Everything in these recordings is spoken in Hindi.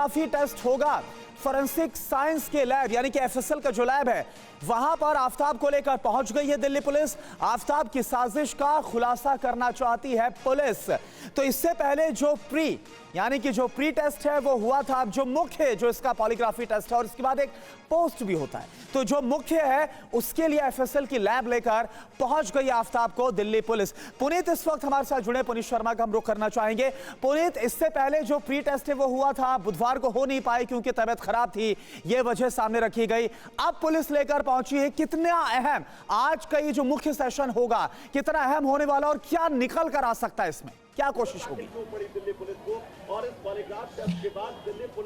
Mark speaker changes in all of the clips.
Speaker 1: पॉलीग्राफी टेस्ट होगा। फोरेंसिक साइंस के लैब यानी कि एफएसएल का जो लैब है वहां पर आफताब को लेकर पहुंच गई है दिल्ली पुलिस। आफताब की साजिश का खुलासा करना चाहती है पुलिस। तो इससे पहले जो प्री टेस्ट है वो हुआ था। अब जो मुख्य जो इसका पॉलीग्राफी टेस्ट है और इसके बाद एक पोस्ट भी होता है, तो जो मुख्य है उसके लिए एफएसएल की लैब लेकर पहुंच गई आफताब को दिल्ली पुलिस। पुनीत इस वक्त हमारे साथ जुड़े, पुनीत शर्मा का हम रुख करना चाहेंगे। पुनीत, इससे पहले जो प्री टेस्ट है वो हुआ था, बुधवार को हो नहीं पाए क्योंकि तबीयत खराब थी, ये वजह सामने रखी गई। अब पुलिस लेकर पहुंची है। कितना अहम आज का ये जो मुख्य सेशन होगा, कितना अहम होने वाला और क्या निकल कर आ सकता है, इसमें क्या कोशिश होगी?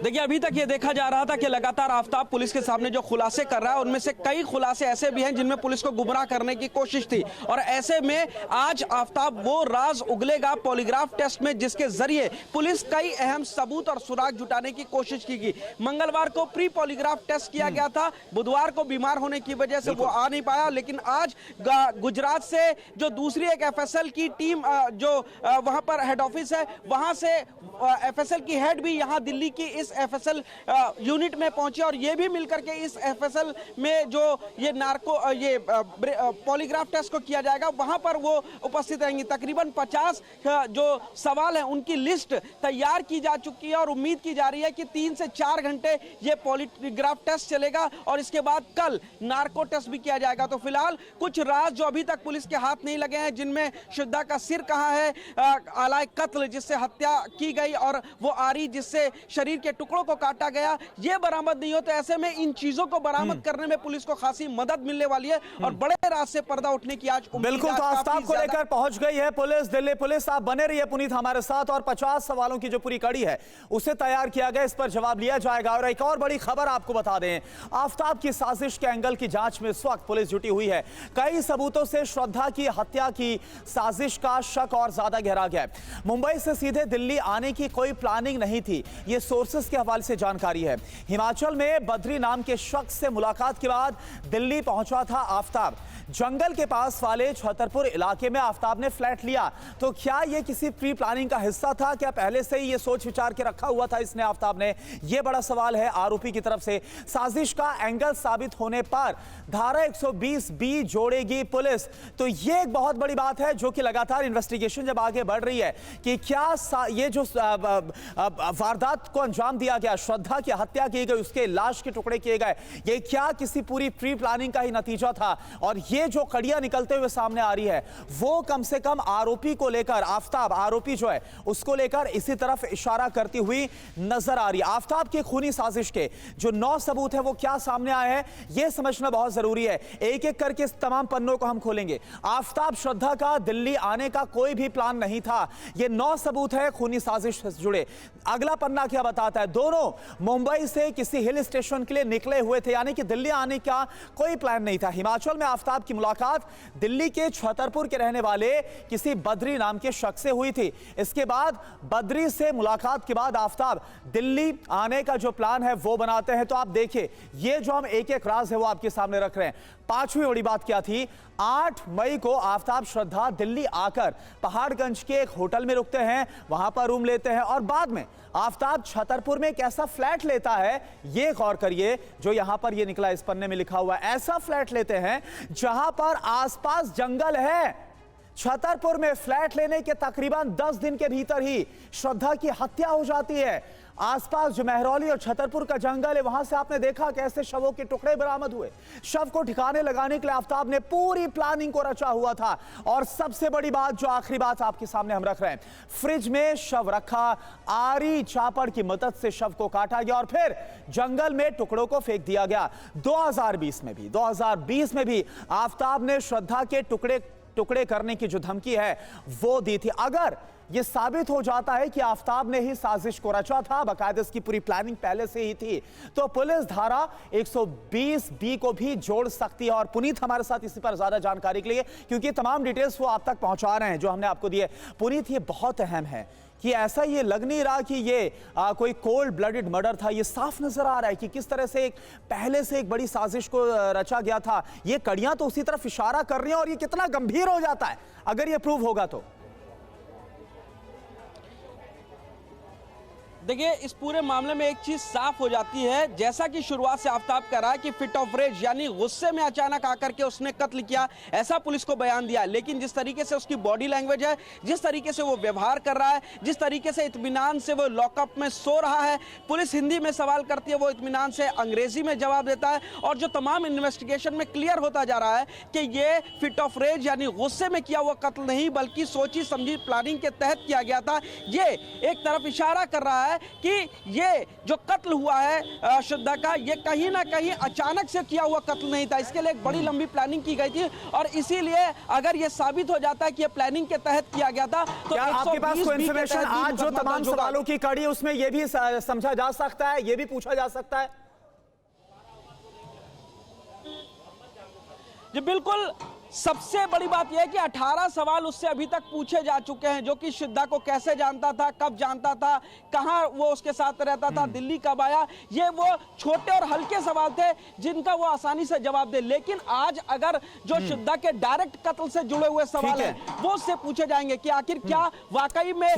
Speaker 2: देखिए, अभी तक ये देखा जा रहा था कि लगातार आफताब पुलिस के सामने जो खुलासे कर रहा है उनमें से कई खुलासे ऐसे भी हैं जिनमें पुलिस को गुमराह करने की कोशिश थी, और ऐसे में आज आफताब वो राज उगलेगा पॉलीग्राफ टेस्ट में जिसके जरिए पुलिस कई अहम सबूत और सुराग जुटाने की कोशिश की। मंगलवार को प्री पॉलीग्राफ टेस्ट किया गया था, बुधवार को बीमार होने की वजह से वो आ नहीं पाया, लेकिन आज गुजरात से जो दूसरी एक एफएसएल की टीम जो वहां पर हेड ऑफिस है, वहां से एफएसएल की हेड भी यहां दिल्ली की इस एफएसएल यूनिट में पहुंची और ये भी मिलकर के इस एफएसएल में जो ये पॉलीग्राफ टेस्ट को किया जाएगा वहां पर वो उपस्थित रहेंगी। तकरीबन 50 जो सवाल हैं उनकी लिस्ट तैयार की जा चुकी है और उम्मीद की जा रही है कि 3 से 4 घंटे ये पॉलीग्राफ टेस्ट चलेगा और इसके बाद कल नार्को टेस्ट भी किया जाएगा। तो फिलहाल कुछ राज जो अभी तक पुलिस के हाथ नहीं लगे हैं, जिनमें शुद्धा का सिर कहाँ है, आलाए कत्ल जिससे हत्या की गई और वो आरी जिससे शरीर के टुकड़ों को काटा गया, ये बरामद नहीं हो, तो ऐसे में इन चीजों को बरामद करने में पुलिस को खासी मदद मिलने वाली है और बड़े राज से पर्दा उठने की आज उम्मीद है।
Speaker 1: बिल्कुल, तो आफताब को लेकर पहुंच गई है पुलिस, दिल्ली पुलिस। आप बने रहिए पुनीत हमारे साथ, और 50 सवालों की जो पूरी कड़ी है उसे तैयार किया गया, इस पर जवाब लिया जाएगा। और एक और बड़ी खबर आपको बता दें, आफताब की साजिश के एंगल की जांच में इस वक्त पुलिस जुटी हुई है। कई सबूतों से श्रद्धा की हत्या की साजिश का शक और ज्यादा गहरा गया है। मुंबई से सीधे दिल्ली आने की कोई प्लानिंग नहीं थी, यह सोर्सेस के हवाले से जानकारी है। हिमाचल में बद्री नाम के शख्स से मुलाकात के बाद दिल्ली पहुंचा था आफताब। जंगल के पास वाले छतरपुर इलाके में आफताब ने फ्लैट लिया। तो क्या यह किसी प्री प्लानिंग का हिस्सा था? क्या पहले से ही यह सोच विचार के रखा हुआ था इसने आफताब ने? यह बड़ा सवाल है आरोपी की तरफ से। साजिश का एंगल साबित होने पर धारा 120B जोड़ेगी पुलिस। तो यह एक बहुत बड़ी बात है जो कि लगातार इन्वेस्टिगेशन जब आगे बढ़ रही है कि क्या ये जो वारदात को अंजाम दिया गया, श्रद्धा की हत्या की गई, उसके लाश के टुकड़े किए गए, ये क्या किसी पूरी प्री प्लानिंग का ही नतीजा था? और ये जो कड़ियां निकलते हुए सामने आ रही है वो कम से कम आरोपी को लेकर, आफताब आरोपी जो है उसको लेकर इसी तरफ इशारा करती हुई नजर आ रही है। आफताब की खूनी साजिश के जो 9 सबूत है वो क्या सामने आए हैं ये समझना बहुत जरूरी है। एक एक करके इस तमाम पन्नों को हम खोलेंगे। आफताब श्रद्धा का दिल्ली आने का कोई भी प्लान नहीं था, ये 9 सबूत है खूनी साजिश से जुड़े। अगला पन्ना क्या बताता है? दोनों मुंबई से किसी हिल स्टेशन के लिए निकले हुए थे, यानी कि दिल्ली आने का कोई प्लान नहीं था। हिमाचल में आफताब की मुलाकात दिल्ली के छतरपुर के रहने वाले किसी बद्री नाम के शख्स से हुई थी। इसके बाद बद्री से मुलाकात के बाद आफताब दिल्ली आने का जो प्लान है वो बनाते हैं। तो आप देखिए, ये जो हम एक एक राज है वो आपके सामने रख रहे हैं। 5वीं बड़ी बात क्या थी? 8 मई को आफताब श्रद्धा दिल्ली आकर पहाड़गंज के एक होटल में रुकते हैं, वहां पर रूम लेते हैं और बाद में आफताब छतरपुर में एक ऐसा फ्लैट लेता है, ये गौर करिए जो यहां पर ये निकला इस पन्ने में लिखा हुआ है, ऐसा फ्लैट लेते हैं जहां पर आसपास जंगल है। छतरपुर में फ्लैट लेने के तकरीबन 10 दिन के भीतर ही श्रद्धा की हत्या हो जाती है। आसपास जो महरौली और छतरपुर का जंगल है वहां से आपने देखा कैसे शवों के टुकड़े बरामद हुए। शव को ठिकाने लगाने के लिए आफताब ने पूरी प्लानिंग को रचा हुआ था। और सबसे बड़ी बात, जो आखिरी बात आपके सामने हम रख रहे हैं, फ्रिज में शव रखा, आरी चापड़ की मदद से शव को काटा गया और फिर जंगल में टुकड़ों को फेंक दिया गया। 2020 में भी आफताब ने श्रद्धा के टुकड़े करने की जो धमकी है वो दी थी। अगर यह साबित हो जाता है कि आफताब ने ही साजिश को रचा था, बाकायदा इसकी पूरी प्लानिंग पहले से ही थी, तो पुलिस धारा 120B को भी जोड़ सकती है। और पुनीत हमारे साथ इसी पर ज्यादा जानकारी के लिए, क्योंकि तमाम डिटेल्स वो आप तक पहुंचा रहे हैं जो हमने आपको दिए। पुनीत, ये बहुत अहम है कि ऐसा ये लग नहीं रहा कि ये कोई कोल्ड ब्लडेड मर्डर था। ये साफ नजर आ रहा है कि किस तरह से पहले से एक बड़ी साजिश को रचा गया था। ये कड़ियां तो उसी तरफ इशारा कर रही हैं और ये कितना गंभीर हो जाता है अगर ये प्रूव होगा तो।
Speaker 2: देखिए इस पूरे मामले में एक चीज साफ हो जाती है, जैसा कि शुरुआत से आफ्ताब कह रहा है कि फिट ऑफ रेज यानी गुस्से में अचानक आकर के उसने कत्ल किया, ऐसा पुलिस को बयान दिया। लेकिन जिस तरीके से उसकी बॉडी लैंग्वेज है, जिस तरीके से वो व्यवहार कर रहा है, जिस तरीके से इत्मीनान से वो लॉकअप में सो रहा है, पुलिस हिंदी में सवाल करती है, वो इत्मीनान से अंग्रेजी में जवाब देता है। और जो तमाम इन्वेस्टिगेशन में क्लियर होता जा रहा है कि ये फिट ऑफ रेज यानी गुस्से में किया हुआ कत्ल नहीं, बल्कि सोची समझी प्लानिंग के तहत किया गया था। ये एक तरफ इशारा कर रहा है कि ये जो कत्ल हुआ है श्रद्धा का, ये कहीं ना कहीं अचानक से किया हुआ कत्ल नहीं था। इसके लिए एक बड़ी लंबी प्लानिंग की गई थी और इसीलिए अगर ये साबित हो जाता है कि ये प्लानिंग के तहत किया गया था तो
Speaker 1: क्या आपके पास कोई इंफॉर्मेशन आज जो तमाम सवालों की कड़ी उसमें यह भी समझा जा सकता है, यह भी पूछा जा सकता है?
Speaker 2: जी बिल्कुल, सबसे बड़ी बात यह है कि 18 सवाल उससे अभी तक पूछे जा चुके हैं, जो कि श्रद्धा को कैसे जानता था, कब जानता था, कहां वो उसके साथ रहता था, दिल्ली कब आया। ये वो छोटे और हल्के सवाल थे जिनका वो आसानी से जवाब दे। लेकिन आज अगर जो श्रद्धा के डायरेक्ट कत्ल से जुड़े हुए सवाल हैं वो उससे पूछे जाएंगे कि आखिर क्या वाकई में